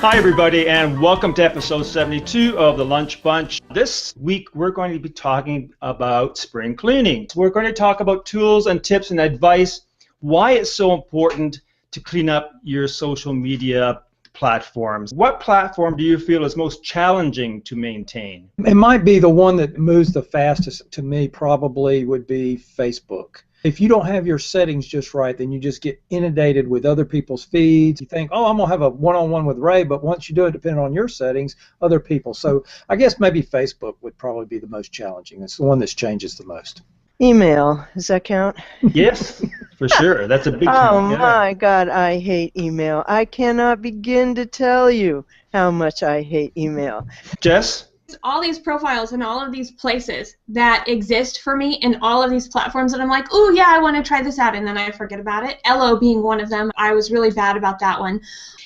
Hi, everybody, and welcome to episode 72 of The Lunch Bunch. This week, we're going to be talking about spring cleaning. We're going to talk about tools and tips and advice, why it's so important to clean up your social media platforms. What platform do you feel is most challenging to maintain? It might be the one that moves the fastest to me, probably would be Facebook. If you don't have your settings just right, then you just get inundated with other people's feeds. You think, oh, I'm going to have a one-on-one with Ray, but once you do it, depending on your settings, other people. So I guess maybe Facebook would probably be the most challenging. It's the one that changes the most. Email, does that count? Yes, for sure. That's a big Oh one. Yeah. my God, I hate email. I cannot begin to tell you how much I hate email. Jess? All these profiles and all of these places that exist for me in all of these platforms that I'm like, oh yeah, I want to try this out, and then I forget about it. Ello being one of them. I was really bad about that one.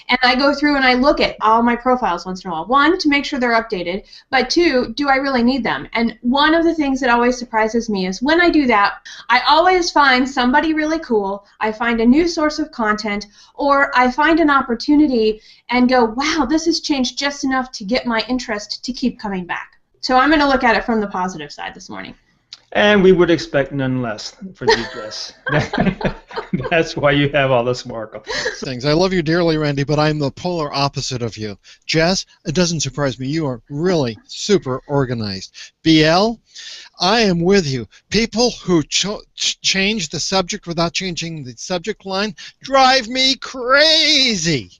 And I go through and I look at all my profiles once in a while. One, to make sure they're updated, but two, do I really need them? And one of the things that always surprises me is when I do that, I always find somebody really cool, I find a new source of content, or I find an opportunity and go, wow, this has changed just enough to get my interest to keep coming back. So I'm going to look at it from the positive side this morning. And we would expect none less for you, Jess. That's why you have all the sparkle. Things. I love you dearly, Randy, but I'm the polar opposite of you. Jess, it doesn't surprise me. You are really super organized. BL, I am with you. People who change the subject without changing the subject line drive me crazy.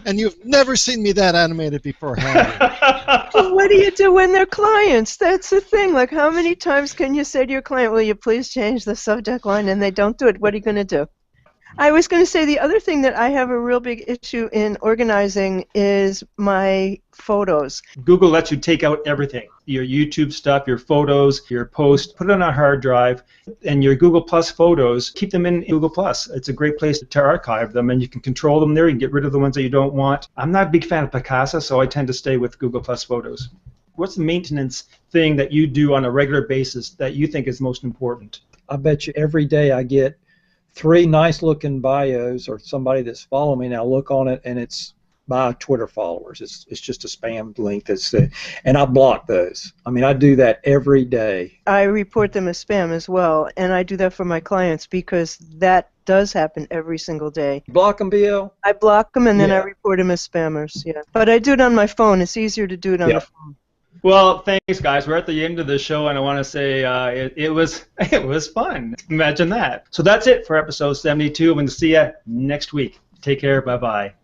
And you've never seen me that animated before, have you? Well, what do you do when they're clients? That's the thing. Like, how many times can you say to your client, will you please change the subject line, and they don't do it? What are you going to do? I was going to say the other thing that I have a real big issue in organizing is my photos. Google lets you take out everything. Your YouTube stuff, your photos, your posts, put it on a hard drive, and your Google Plus photos, keep them in Google Plus. It's a great place to archive them, and you can control them there. You can get rid of the ones that you don't want. I'm not a big fan of Picasa, so I tend to stay with Google Plus photos. What's the maintenance thing that you do on a regular basis that you think is most important? I bet you every day I get 3 nice-looking bios or somebody that's following me, and I look on it, and it's my Twitter followers. It's just a spam link. And I block those. I mean, I do that every day. I report them as spam as well, and I do that for my clients because that does happen every single day. Block them, BL? I block them, and then Yeah. I report them as spammers, yeah. But I do it on my phone. It's easier to do it on the phone. Well, thanks, guys. We're at the end of the show, and I want to say it was fun. Imagine that. So that's it for episode 72. I'm going to see you next week. Take care. Bye-bye.